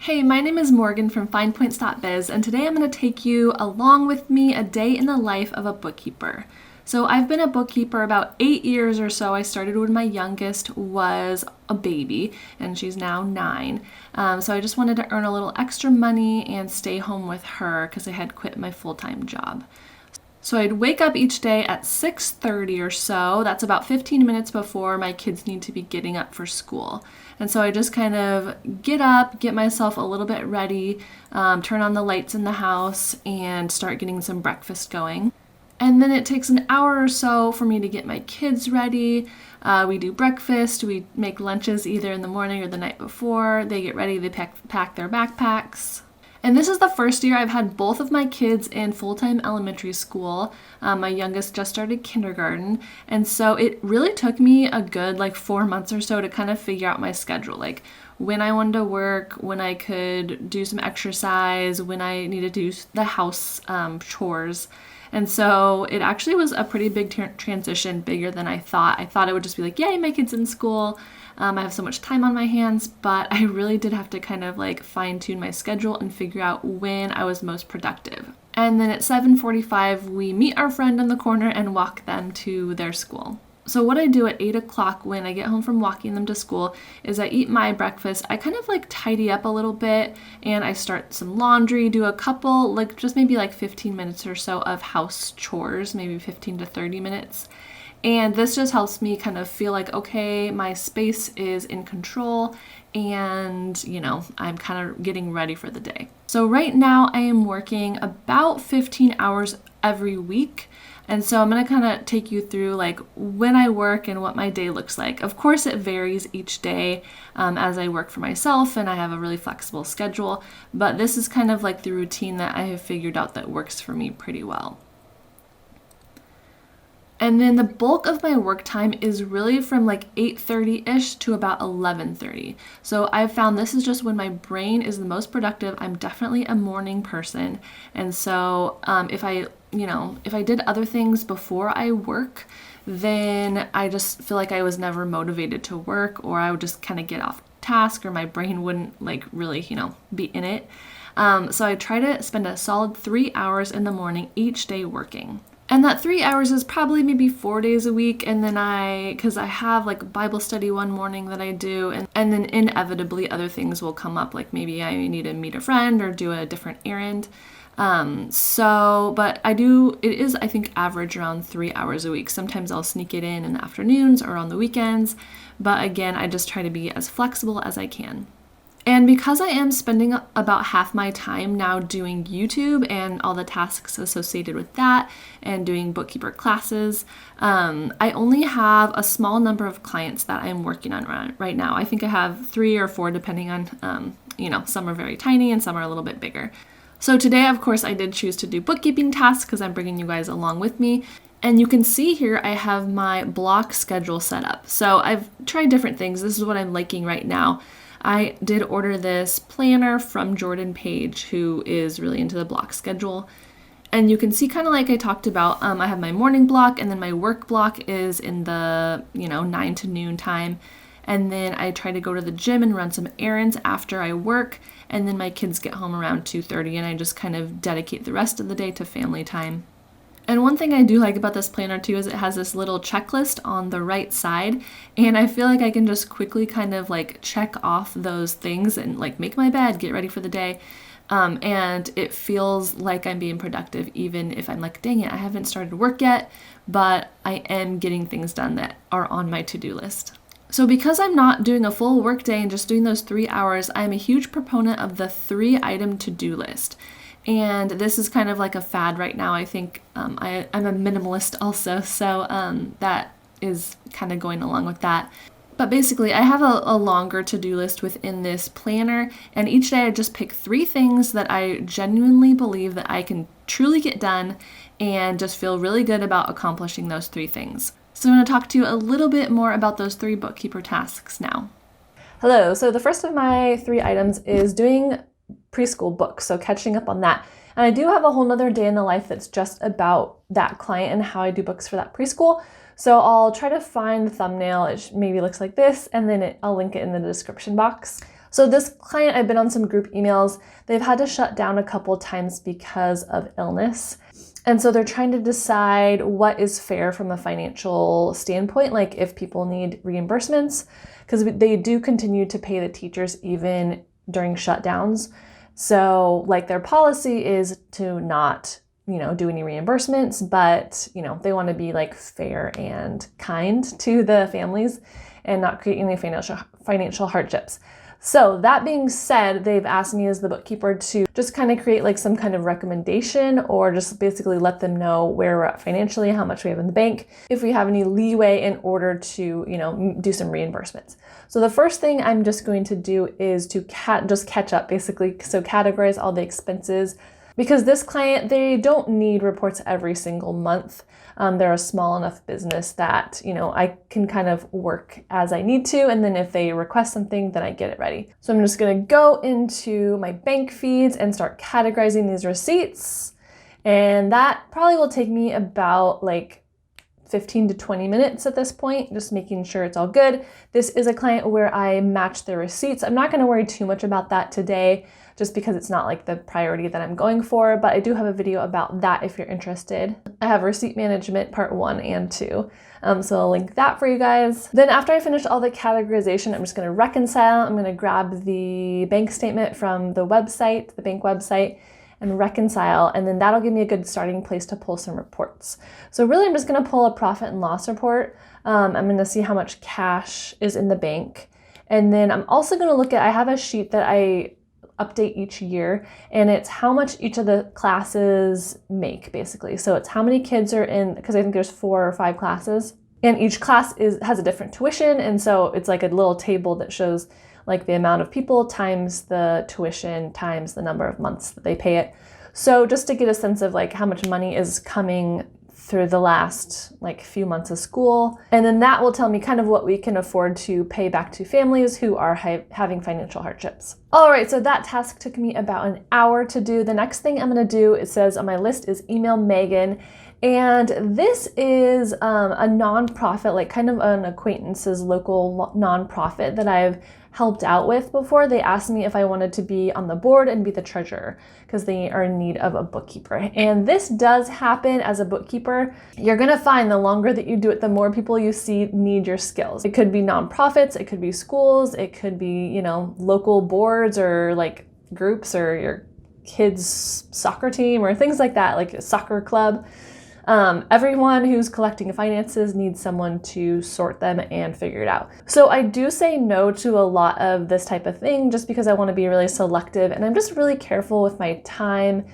Hey, my name is Morgan from FinePoints.biz, and today I'm going to take you along with me a day in the life of a bookkeeper. So I've been a bookkeeper about 8 years or so. I started when my youngest was a baby, and she's now 9. So I just wanted to earn a little extra money and stay home with her because I had quit my full-time job. So I'd wake up each day at 6:30 or so. That's about 15 minutes before my kids need to be getting up for school. And so I just kind of get up, get myself a little bit ready, turn on the lights in the house, and start getting some breakfast going. And then it takes an hour or so for me to get my kids ready. We do breakfast, we make lunches either in the morning or the night before. They get ready, they pack their backpacks. And this is the first year I've had both of my kids in full-time elementary school. My youngest just started kindergarten. And so it really took me a good 4 months or so to kind of figure out my schedule. Like when I wanted to work, when I could do some exercise, when I needed to do the house chores. And so it actually was a pretty big transition, bigger than I thought. I thought it would just be like, yay, my kid's in school. I have so much time on my hands, but I really did have to kind of fine tune my schedule and figure out when I was most productive. And then at 7:45, we meet our friend on the corner and walk them to their school. So what I do at 8 o'clock when I get home from walking them to school is I eat my breakfast. I kind of tidy up a little bit and I start some laundry, do a couple, just maybe 15 minutes or so of house chores, maybe 15 to 30 minutes. And this just helps me kind of feel okay, my space is in control and, I'm kind of getting ready for the day. So right now I am working about 15 hours every week. And so I'm going to kind of take you through when I work and what my day looks like. Of course, it varies each day as I work for myself and I have a really flexible schedule. But this is kind of the routine that I have figured out that works for me pretty well. And then the bulk of my work time is really from 8:30-ish to about 11:30. So I've found this is just when my brain is the most productive. I'm definitely a morning person. And so if I did other things before I work, then I just feel like I was never motivated to work, or I would just kind of get off task, or my brain wouldn't really, be in it. So I try to spend a solid 3 hours in the morning each day working. And that 3 hours is probably maybe 4 days a week. And then because I have Bible study one morning that I do, and then inevitably other things will come up. Maybe I need to meet a friend or do a different errand. But it is, I think, average around 3 hours a week. Sometimes I'll sneak it in the afternoons or on the weekends. But again, I just try to be as flexible as I can. And because I am spending about half my time now doing YouTube and all the tasks associated with that and doing bookkeeper classes, I only have a small number of clients that I'm working on right now. I think I have 3 or 4 depending on, some are very tiny and some are a little bit bigger. So today, of course, I did choose to do bookkeeping tasks because I'm bringing you guys along with me. And you can see here I have my block schedule set up. So I've tried different things. This is what I'm liking right now. I did order this planner from Jordan Page, who is really into the block schedule. And you can see kind of like I talked about, I have my morning block and then my work block is in the, 9 to noon time. And then I try to go to the gym and run some errands after I work. And then my kids get home around 2:30 and I just kind of dedicate the rest of the day to family time. And one thing I do like about this planner too is it has this little checklist on the right side, and I feel like I can just quickly kind of check off those things and make my bed, get ready for the day. And it feels like I'm being productive even if I'm dang it, I haven't started work yet, but I am getting things done that are on my to-do list. So because I'm not doing a full work day and just doing those 3 hours, I'm a huge proponent of the 3-item to-do list. And this is kind of a fad right now. I think I'm a minimalist also, so that is kind of going along with that. But basically, I have a longer to-do list within this planner, and each day I just pick 3 things that I genuinely believe that I can truly get done and just feel really good about accomplishing those 3 things. So I'm going to talk to you a little bit more about those 3 bookkeeper tasks now. Hello, so the first of my 3 items is doing preschool books, so catching up on that. And I do have a whole nother day in the life that's just about that client and how I do books for that preschool. So I'll try to find the thumbnail. It maybe looks like this, and then I'll link it in the description box. So this client, I've been on some group emails. They've had to shut down a couple times because of illness. And so they're trying to decide what is fair from a financial standpoint, like if people need reimbursements, because they do continue to pay the teachers even during shutdowns. So like their policy is to not, do any reimbursements, but, they want to be like fair and kind to the families and not create any financial hardships. So that being said, they've asked me as the bookkeeper to just kind of create like some kind of recommendation or just basically let them know where we're at financially, how much we have in the bank, if we have any leeway in order to, do some reimbursements. So the first thing I'm just going to do is to just catch up basically. So categorize all the expenses, because this client, they don't need reports every single month. They're a small enough business that, I can kind of work as I need to. And then if they request something, then I get it ready. So I'm just going to go into my bank feeds and start categorizing these receipts. And that probably will take me about like 15 to 20 minutes at this point, just making sure it's all good. This is a client where I match their receipts. I'm not going to worry too much about that today, just because it's not like the priority that I'm going for, but I do have a video about that if you're interested. I have receipt management part 1 and 2. So I'll link that for you guys. Then after I finish all the categorization, I'm just going to reconcile. I'm going to grab the bank statement from the website, the bank website, and reconcile, and then that'll give me a good starting place to pull some reports. So really I'm just going to pull a profit and loss report. I'm going to see how much cash is in the bank. And then I'm also going to look at, I have a sheet that I update each year, and it's how much each of the classes make basically. So it's how many kids are in, because I think there's 4 or 5 classes, and each class has a different tuition. And so it's like a little table that shows like the amount of people times the tuition times the number of months that they pay it. So just to get a sense of like how much money is coming through the last like few months of school. And then that will tell me kind of what we can afford to pay back to families who are having financial hardships. All right, so that task took me about an hour to do. The next thing I'm gonna do, it says on my list, is email Megan. And this is a nonprofit, like kind of an acquaintance's local nonprofit that I've helped out with before. They asked me if I wanted to be on the board and be the treasurer because they are in need of a bookkeeper. And this does happen as a bookkeeper. You're gonna find the longer that you do it, the more people you see need your skills. It could be nonprofits, it could be schools, it could be, local boards or like groups or your kids' soccer team or things like that, like a soccer club. Everyone who's collecting finances needs someone to sort them and figure it out. So I do say no to a lot of this type of thing just because I want to be really selective, and I'm just really careful with my time,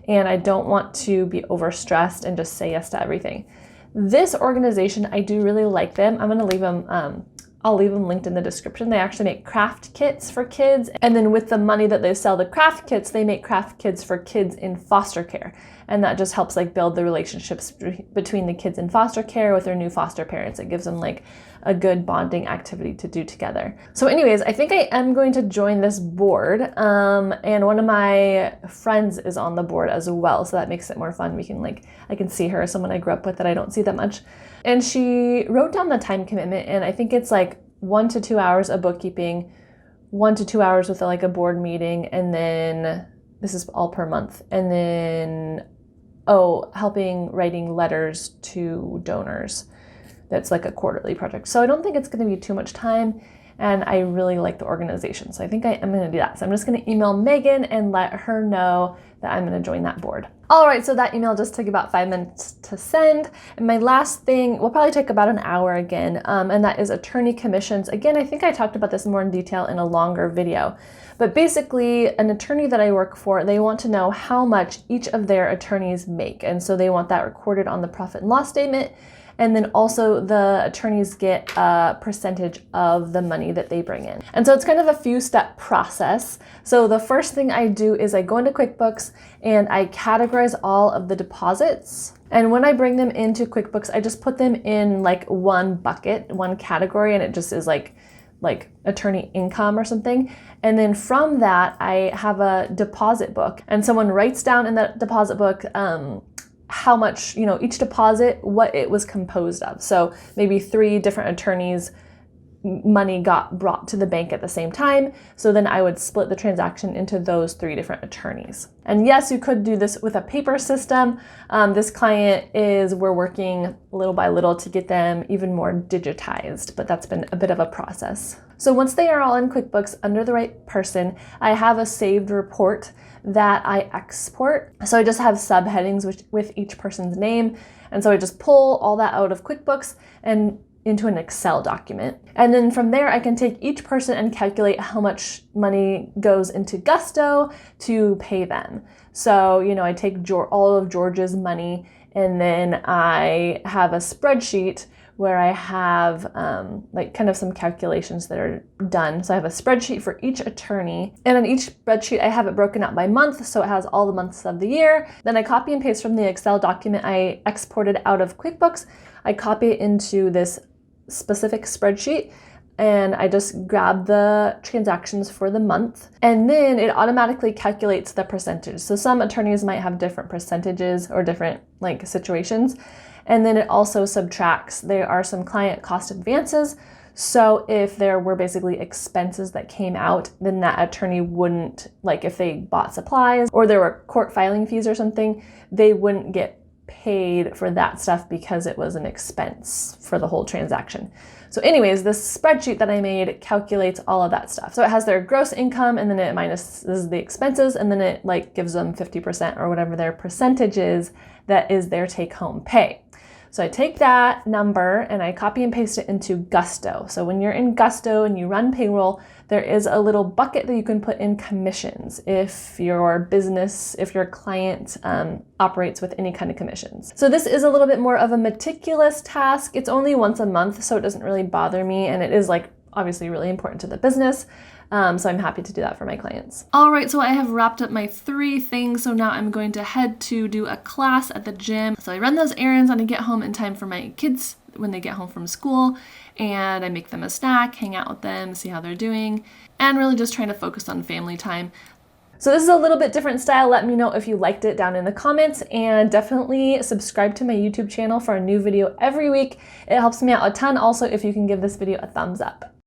and I don't want to be overstressed and just say yes to everything. This organization, I do really like them. I'm going to leave them, I'll leave them linked in the description. They actually make craft kits for kids. And then with the money that they sell the craft kits, they make craft kits for kids in foster care. And that just helps like build the relationships between the kids in foster care with their new foster parents. It gives them like a good bonding activity to do together. So anyways, I think I am going to join this board. And one of my friends is on the board as well. So that makes it more fun. I can see her, someone I grew up with that I don't see that much. And she wrote down the time commitment, and I think it's like 1 to 2 hours of bookkeeping, 1 to 2 hours with like a board meeting, and then this is all per month. And then, helping writing letters to donors. That's like a quarterly project. So I don't think it's going to be too much time, and I really like the organization. So I think I am going to do that. So I'm just going to email Megan and let her know that I'm going to join that board. All right, so that email just took about 5 minutes to send. And my last thing will probably take about an hour again, and that is attorney commissions. Again, I think I talked about this more in detail in a longer video. But basically, an attorney that I work for, they want to know how much each of their attorneys make. And so they want that recorded on the profit and loss statement. And then also the attorneys get a percentage of the money that they bring in. And so it's kind of a few-step process. So the first thing I do is I go into QuickBooks and I categorize all of the deposits. And when I bring them into QuickBooks, I just put them in like one bucket, one category, and it just is like attorney income or something. And then from that, I have a deposit book, and someone writes down in that deposit book how much, each deposit, what it was composed of. So maybe 3 different attorneys money got brought to the bank at the same time. So then I would split the transaction into those 3 different attorneys. And yes, you could do this with a paper system. This client we're working little by little to get them even more digitized, but that's been a bit of a process. So once they are all in QuickBooks under the right person, I have a saved report that I export. So I just have subheadings with each person's name. And so I just pull all that out of QuickBooks and into an Excel document. And then from there, I can take each person and calculate how much money goes into Gusto to pay them. So, I take all of George's money, and then I have a spreadsheet where I have kind of some calculations that are done. So I have a spreadsheet for each attorney, and on each spreadsheet I have it broken out by month, so it has all the months of the year. Then I copy and paste from the Excel document I exported out of QuickBooks. I copy it into this specific spreadsheet, and I just grab the transactions for the month, and then it automatically calculates the percentage. So some attorneys might have different percentages or different situations. And then it also subtracts. There are some client cost advances. So if there were basically expenses that came out, then that attorney wouldn't, if they bought supplies or there were court filing fees or something, they wouldn't get paid for that stuff because it was an expense for the whole transaction. So anyways, this spreadsheet that I made calculates all of that stuff. So it has their gross income, and then it minuses the expenses, and then it gives them 50% or whatever their percentage is that is their take-home pay. So I take that number and I copy and paste it into Gusto. So when you're in Gusto and you run payroll, there is a little bucket that you can put in commissions if your client operates with any kind of commissions. So this is a little bit more of a meticulous task. It's only once a month, so it doesn't really bother me, and it is obviously really important to the business. So I'm happy to do that for my clients. All right, so I have wrapped up my 3 things. So now I'm going to head to do a class at the gym. So I run those errands and I get home in time for my kids when they get home from school, and I make them a snack, hang out with them, see how they're doing, and really just trying to focus on family time. So this is a little bit different style. Let me know if you liked it down in the comments, and definitely subscribe to my YouTube channel for a new video every week. It helps me out a ton. Also, if you can give this video a thumbs up.